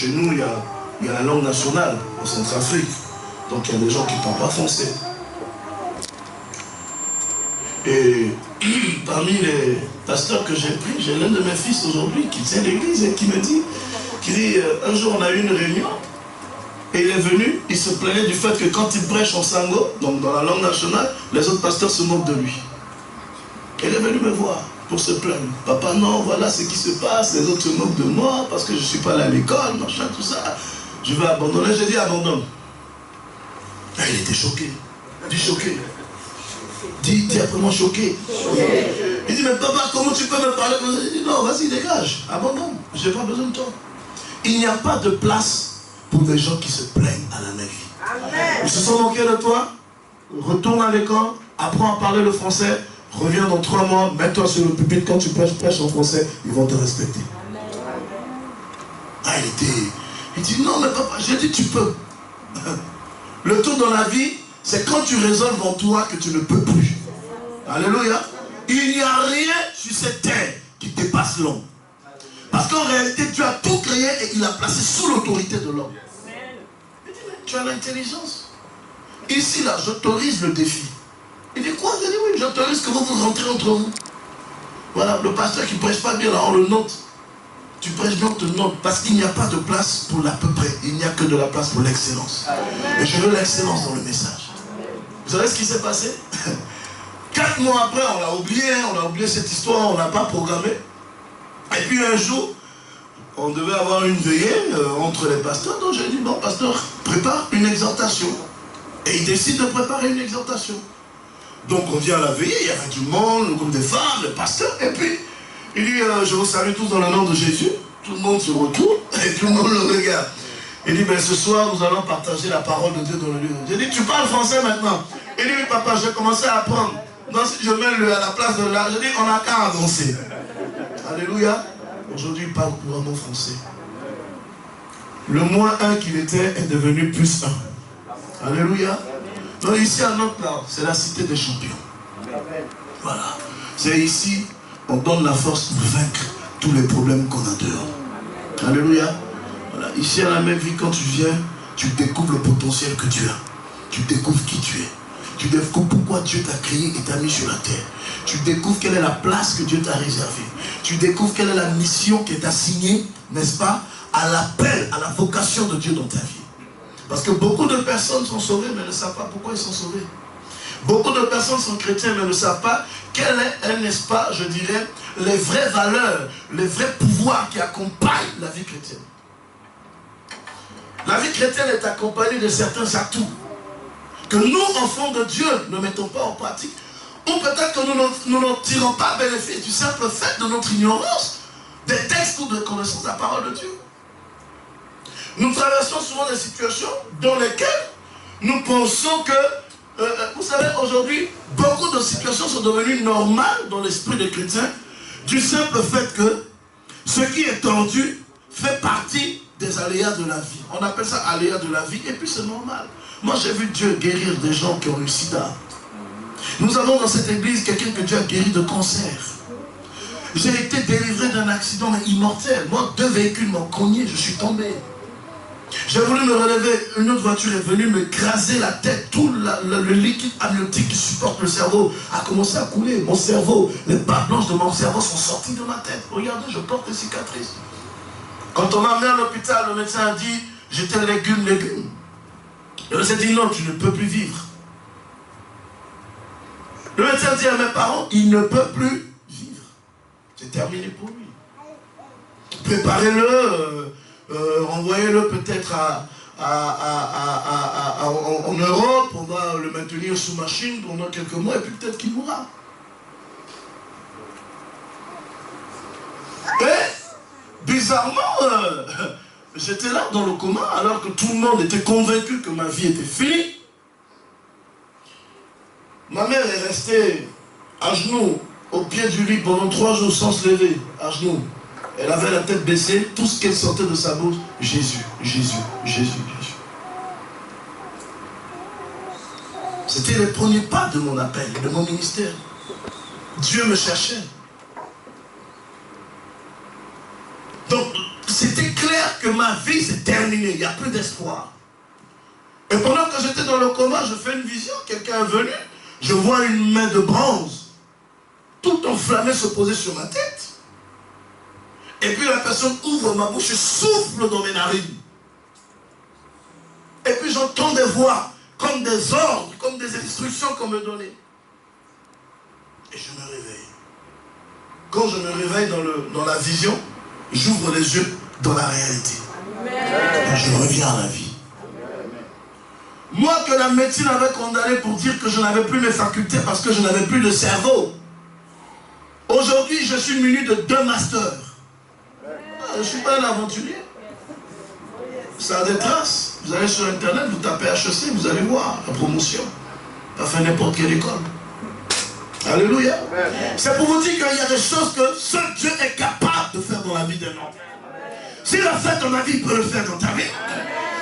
chez nous, il y a la langue nationale en Centrafrique. Donc il y a des gens qui ne parlent pas français. Et parmi les pasteurs que j'ai pris, j'ai l'un de mes fils aujourd'hui qui tient l'église et qui me dit, un jour on a eu une réunion, et il est venu, il se plaignait du fait que quand il prêche en sango, donc dans la langue nationale, les autres pasteurs se moquent de lui. Il est venu me voir pour se plaindre. Papa, non, voilà ce qui se passe, les autres se moquent de moi parce que je ne suis pas allé à l'école, machin, tout ça. Je vais abandonner, j'ai dit abandonne. Et il était choqué. Dis choqué. Dis après moi choqué. Il dit, mais papa, comment tu peux me parler? Il dit, non, vas-y, dégage, abandonne, je n'ai pas besoin de toi. Il n'y a pas de place pour des gens qui se plaignent à la navire. Ils se sont moqués de toi, retourne à l'école, apprends à parler le français, reviens dans 3 mois, mets-toi sur le pupitre, quand tu prêches en français, ils vont te respecter. Ah, il dit, non mais papa, j'ai dit tu peux. Le tout dans la vie, c'est quand tu résolves en toi que tu ne peux plus. Alléluia. Il n'y a rien sur cette terre qui dépasse l'homme. Parce qu'en réalité, Dieu a tout créé et il l'a placé sous l'autorité de l'homme. Il dit, mais tu as l'intelligence. Ici, là, j'autorise le défi. Il dit, quoi? Je dis, oui, j'autorise que vous rentrez entre vous. Voilà, le pasteur qui ne prêche pas bien, là, on le note. Tu prêches bien, on te note. Parce qu'il n'y a pas de place pour l'à peu près. Il n'y a que de la place pour l'excellence. Et je veux l'excellence dans le message. Vous savez ce qui s'est passé? 4 mois après, on a oublié cette histoire, on n'a pas programmé. Et puis un jour, on devait avoir une veillée entre les pasteurs. Donc j'ai dit, bon pasteur, prépare une exhortation. Et il décide de préparer une exhortation. Donc on vient à la veillée, il y avait du monde, comme des femmes, les pasteurs. Et puis, il dit, je vous salue tous dans le nom de Jésus. Tout le monde se retourne et tout le monde le regarde. Il dit, ben ce soir, nous allons partager la parole de Dieu dans le lieu. J'ai dit, tu parles français maintenant? Il dit, oui papa, j'ai commencé à apprendre. Donc si je mets à la place de là, je dis, on n'a qu'à avancer. Alléluia. Aujourd'hui, il parle couramment français. Le -1 qu'il était est devenu +1. Alléluia. Donc ici à notre part, c'est la cité des champions. Voilà. C'est ici, on donne la force pour vaincre tous les problèmes qu'on a dehors. Alléluia. Voilà. Ici à la même vie, quand tu viens, tu découvres le potentiel que tu as. Tu découvres qui tu es. Tu découvres pourquoi Dieu t'a créé et t'a mis sur la terre. Tu découvres quelle est la place que Dieu t'a réservée. Tu découvres quelle est la mission qui est assignée, n'est-ce pas, à l'appel, à la vocation de Dieu dans ta vie. Parce que beaucoup de personnes sont sauvées, mais ne savent pas pourquoi ils sont sauvés. Beaucoup de personnes sont chrétiens, mais ne savent pas quel est, n'est-ce pas, je dirais, les vraies valeurs, les vrais pouvoirs qui accompagnent la vie chrétienne. La vie chrétienne est accompagnée de certains atouts que nous, enfants de Dieu, ne mettons pas en pratique. Ou peut-être que nous n'en tirons pas bénéfice du simple fait de notre ignorance des textes ou de connaissance de la parole de Dieu. Nous traversons souvent des situations dans lesquelles nous pensons que, vous savez, aujourd'hui, beaucoup de situations sont devenues normales dans l'esprit des chrétiens du simple fait que ce qui est tendu fait partie des aléas de la vie. On appelle ça aléas de la vie et puis c'est normal. Moi j'ai vu Dieu guérir des gens qui ont eu le sida. Nous avons dans cette église quelqu'un que Dieu a guéri de cancer. J'ai été délivré d'un accident immortel. Moi, 2 véhicules m'ont cogné, je suis tombé. J'ai voulu me relever, une autre voiture est venue me craser la tête. Tout le liquide amniotique qui supporte le cerveau a commencé à couler. Mon cerveau, les barres blanches de mon cerveau sont sorties de ma tête. Regardez, je porte des cicatrices. Quand on m'a amené à l'hôpital, le médecin a dit, j'étais légume. Le médecin a dit, non, tu ne peux plus vivre. Le médecin a dit à mes parents, il ne peut plus vivre. C'est terminé pour lui. Préparez-le, envoyez-le peut-être en Europe, on va le maintenir sous machine pendant quelques mois et puis peut-être qu'il mourra. Et bizarrement, j'étais là dans le coma alors que tout le monde était convaincu que ma vie était finie. Ma mère est restée à genoux au pied du lit pendant 3 jours sans se lever, à genoux. Elle avait la tête baissée, tout ce qu'elle sortait de sa bouche, Jésus, Jésus, Jésus, Jésus. C'était les premiers pas de mon appel, de mon ministère. Dieu me cherchait. Donc, c'était clair clair que ma vie c'est terminé, il n'y a plus d'espoir. Et pendant que j'étais dans le coma, je fais une vision, quelqu'un est venu, je vois une main de bronze, tout enflammée se poser sur ma tête. Et puis la personne ouvre ma bouche et souffle dans mes narines. Et puis j'entends des voix, comme des ordres, comme des instructions qu'on me donnait. Et je me réveille. Quand je me réveille dans la vision, j'ouvre les yeux dans la réalité. Et je reviens à la vie. Moi que la médecine avait condamné pour dire que je n'avais plus mes facultés parce que je n'avais plus de cerveau. Aujourd'hui, je suis muni de 2 masters. Je ne suis pas un aventurier. Ça a des traces. Vous allez sur Internet, vous tapez HEC, vous allez voir la promotion. Pas fait n'importe quelle école. Alléluia. C'est pour vous dire qu'il y a des choses que seul Dieu est capable de faire dans la vie d'un homme. S'il l'a fait dans la vie, il peut le faire dans ta vie.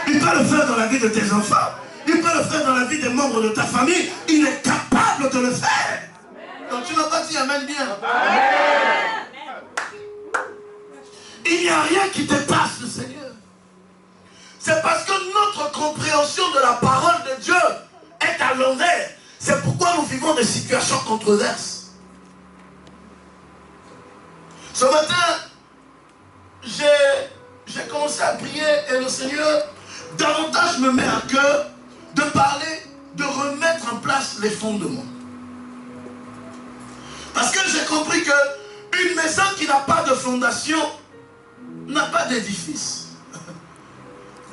Il peut le faire dans la vie de tes enfants. Il peut le faire dans la vie des membres de ta famille. Il est capable de le faire. Donc tu n'as pas dit amen bien. Il n'y a rien qui dépasse le Seigneur. C'est parce que notre compréhension de la parole de Dieu est à l'envers. C'est pourquoi nous vivons des situations controverses. Ce matin, j'ai commencé à prier et le Seigneur davantage me met à cœur de parler, de remettre en place les fondements. Parce que j'ai compris qu'une maison qui n'a pas de fondation n'a pas d'édifice.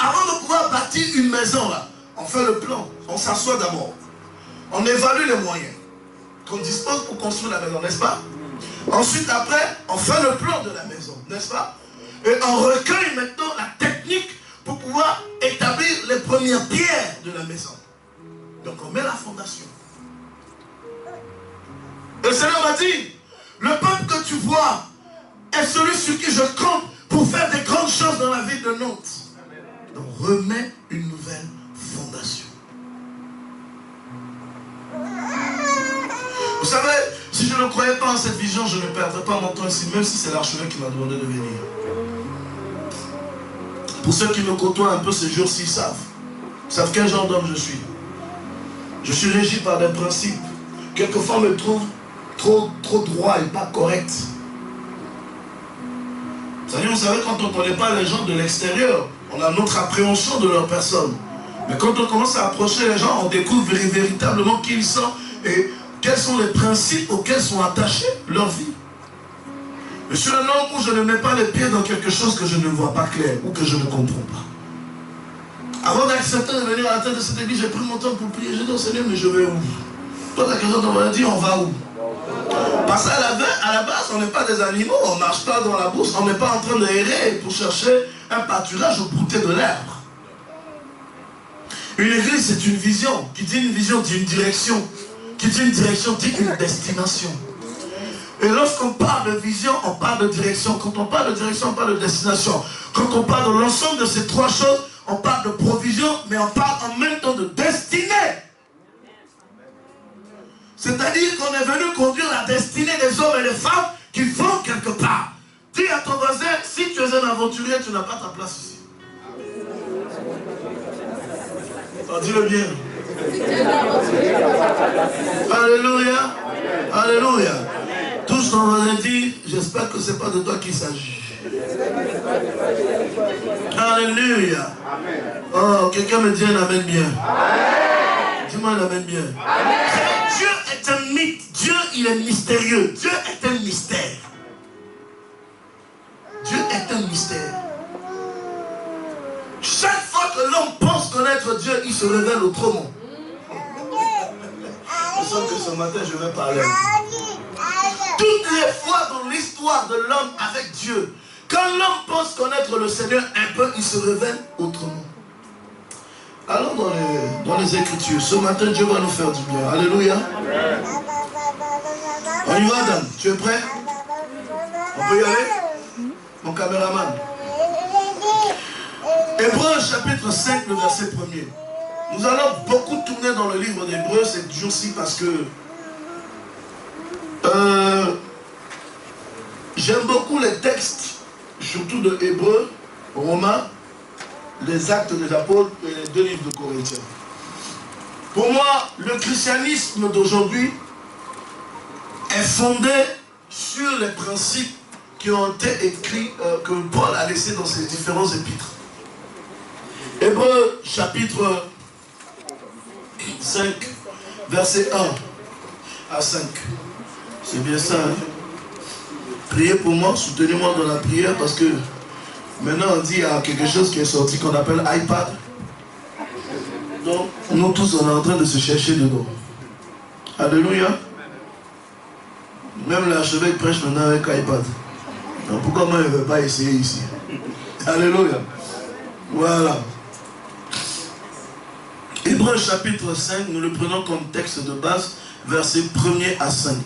Avant de pouvoir bâtir une maison, là, on fait le plan, on s'assoit d'abord. On évalue les moyens qu'on dispose pour construire la maison, n'est-ce pas? Ensuite, après, on fait le plan de la maison, n'est-ce pas? Et on recueille maintenant la technique pour pouvoir établir les premières pierres de la maison. Donc on met la fondation. Et le Seigneur m'a dit, le peuple que tu vois est celui sur qui je compte pour faire des grandes choses dans la ville de Nantes. Donc remets une nouvelle fondation. Vous savez, si je ne croyais pas en cette vision, je ne perdrais pas mon temps ici, même si c'est l'archevêque qui m'a demandé de venir. Pour ceux qui me côtoient un peu ces jours-ci, ils savent quel genre d'homme je suis. Je suis régi par des principes. Quelquefois, on me trouve trop droit et pas correct. Vous savez, quand on ne connaît pas les gens de l'extérieur, on a notre appréhension de leur personne. Mais quand on commence à approcher les gens, on découvre véritablement qui ils sont et quels sont les principes auxquels sont attachés leur vie. Je suis un homme où je ne mets pas les pieds dans quelque chose que je ne vois pas clair ou que je ne comprends pas. Avant d'accepter de venir à la tête de cette église, j'ai pris mon temps pour prier. J'ai dit au Seigneur, mais je vais où? Toi, la question qu'on m'a dit, on va où? Parce qu'à la base, on n'est pas des animaux, on ne marche pas dans la bourse, on n'est pas en train d'errer pour chercher un pâturage au brouter de l'herbe. Une église, c'est une vision. Qui dit une vision, dit une direction. Qui dit une direction, dit une destination. Et lorsqu'on parle de vision, on parle de direction. Quand on parle de direction, on parle de destination. Quand on parle de l'ensemble de ces 3 choses, on parle de provision, mais on parle en même temps de destinée. C'est-à-dire qu'on est venu conduire la destinée des hommes et des femmes qui vont quelque part. Dis à ton voisin, si tu es un aventurier, tu n'as pas ta place ici. Alors, dis-le bien. Alléluia. Alléluia. Tous ton voisin dit, j'espère que ce n'est pas de toi qu'il s'agit. Alléluia. Oh, quelqu'un me dit un amen bien. Dis-moi un amen bien. Dieu est un mythe. Dieu, il est mystérieux. Dieu est un mystère. Dieu est un mystère. Chaque fois que l'homme pense connaître Dieu, il se révèle autrement. Je sens que ce matin, je vais parler. Toutes les fois dans l'histoire de l'homme avec Dieu, quand l'homme pense connaître le Seigneur un peu, il se révèle autrement. Allons dans les Écritures. Ce matin, Dieu va nous faire du bien. Alléluia. On y va, Dan. Tu es prêt? On peut y aller? Mon caméraman. Hébreux chapitre 5, le verset 1er. Nous allons beaucoup tourner dans le livre d'Hébreux ces jours-ci parce que j'aime beaucoup les textes, surtout de Hébreux, Romains, les Actes des Apôtres et les 2 livres de Corinthiens. Pour moi, le christianisme d'aujourd'hui est fondé sur les principes qui ont été écrits, que Paul a laissés dans ses différents épîtres. Hébreux chapitre 5, verset 1 à 5. C'est bien ça, hein? Priez pour moi, soutenez-moi dans la prière parce que maintenant on dit qu'il y a quelque chose qui est sorti qu'on appelle iPad. Donc nous tous on est en train de se chercher dedans. Alléluia. Même l'archevêque prêche maintenant avec iPad. Donc pourquoi moi il ne veut pas essayer ici? Alléluia. Voilà. Hébreux chapitre 5, nous le prenons comme texte de base, versets 1er à 5.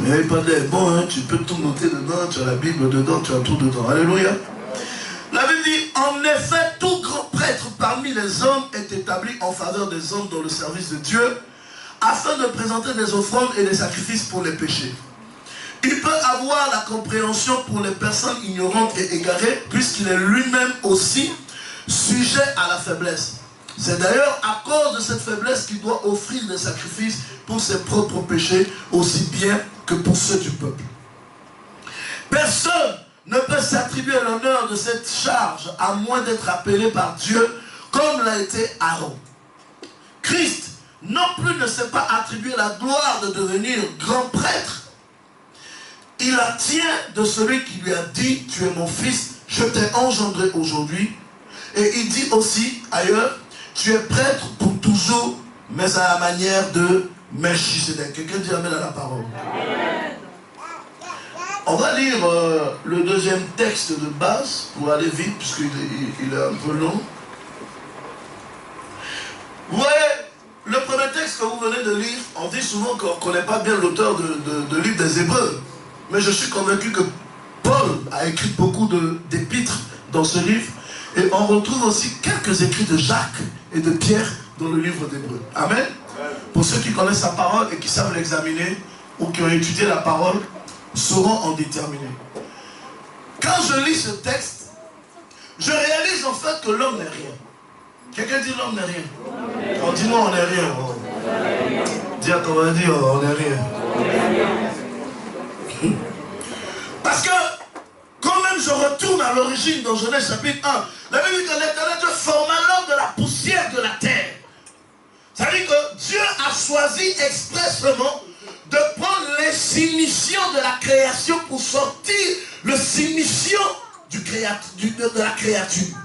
Mais l'iPad est bon, hein? Tu peux tout noter dedans, tu as la Bible dedans, tu as tout dedans. Alléluia. La Bible dit, en effet, tout grand prêtre parmi les hommes est établi en faveur des hommes dans le service de Dieu, afin de présenter des offrandes et des sacrifices pour les péchés. Il peut avoir la compréhension pour les personnes ignorantes et égarées, puisqu'il est lui-même aussi sujet à la faiblesse. C'est d'ailleurs à cause de cette faiblesse qu'il doit offrir des sacrifices pour ses propres péchés, aussi bien que pour ceux du peuple. Personne ne peut s'attribuer l'honneur de cette charge, à moins d'être appelé par Dieu, comme l'a été Aaron. Christ non plus ne s'est pas attribué la gloire de devenir grand prêtre. Il la tient de celui qui lui a dit, tu es mon fils, je t'ai engendré aujourd'hui. Et il dit aussi ailleurs, tu es prêtre pour toujours, mais à la manière de Melchisedec. Quelqu'un dit amen à la parole. Amen. On va lire le deuxième texte de base pour aller vite, puisqu'il est un peu long. Vous voyez, le premier texte que vous venez de lire, on dit souvent qu'on ne connaît pas bien l'auteur de livre des Hébreux. Mais je suis convaincu que Paul a écrit beaucoup d'épîtres dans ce livre. Et on retrouve aussi quelques écrits de Jacques et de Pierre dans le livre d'Hébreux. Amen. Pour ceux qui connaissent sa parole et qui savent l'examiner, ou qui ont étudié la parole, sauront en déterminer. Quand je lis ce texte, je réalise en fait que l'homme n'est rien. Quelqu'un dit l'homme n'est rien. Oh, dis-moi on n'est rien. Oh. Dis à ton mari, dit on n'est rien. Parce que, quand même je retourne à l'origine dans Genèse chapitre 1, la Bible dit que l'Éternel Dieu forma l'homme de la poussière de la terre. Ça veut dire que Dieu a choisi expressément de prendre les signifiants de la création pour sortir le signifiant de la créature.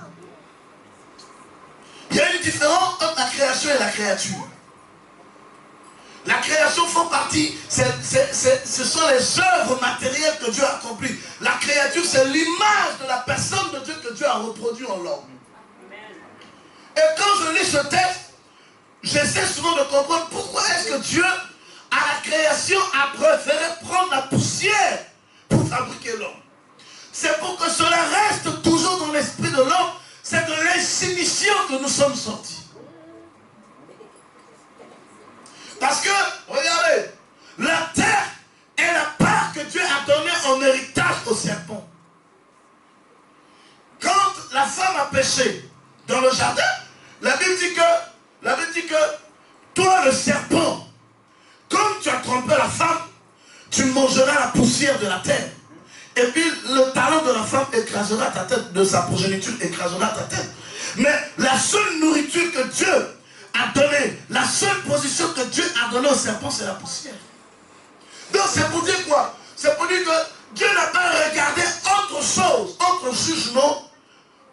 Il y a une différence entre la création et la créature. La création fait partie, ce sont les œuvres matérielles que Dieu a accomplies. La créature, c'est l'image de la personne de Dieu que Dieu a reproduit en l'homme. Et quand je lis ce texte, j'essaie souvent de comprendre pourquoi est-ce que Dieu, à la création, a préféré prendre la poussière pour fabriquer l'homme. C'est pour que cela reste toujours dans l'esprit de l'homme, c'est de l'insignifiant que nous sommes sortis. Parce que, regardez, la terre est la part que Dieu a donnée en héritage au serpent. Quand la femme a péché dans le jardin, la Bible dit que toi le serpent, comme tu as trompé la femme, tu mangeras la poussière de la terre. Et puis le talon de la femme écrasera ta tête, de sa progéniture écrasera ta tête. Mais la seule nourriture que Dieu a donné, la seule position que Dieu a donnée au serpent, c'est la poussière. Donc c'est pour dire quoi? C'est pour dire que Dieu n'a pas regardé autre chose, autre jugement,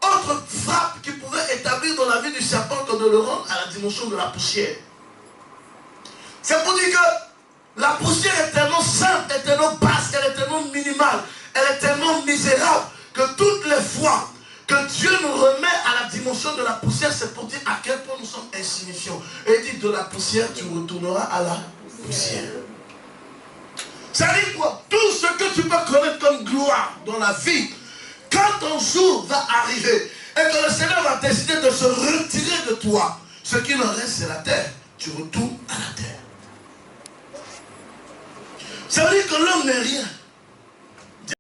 autre frappe qui pouvait établir dans la vie du serpent que de le rendre à la dimension de la poussière. C'est pour dire que la poussière est tellement simple, est tellement basse, elle est tellement minimale, elle est tellement misérable que toutes les fois que Dieu nous remet à la dimension de la poussière, c'est pour dire à quel point nous sommes insignifiants. Et il dit, de la poussière, tu retourneras à la poussière. Ça dit quoi? Tout ce que tu peux connaître comme gloire dans la vie, quand ton jour va arriver et que le Seigneur va décider de se retirer de toi, ce qui en reste, c'est la terre. Tu retournes à la terre. Ça veut dire que l'homme n'est rien.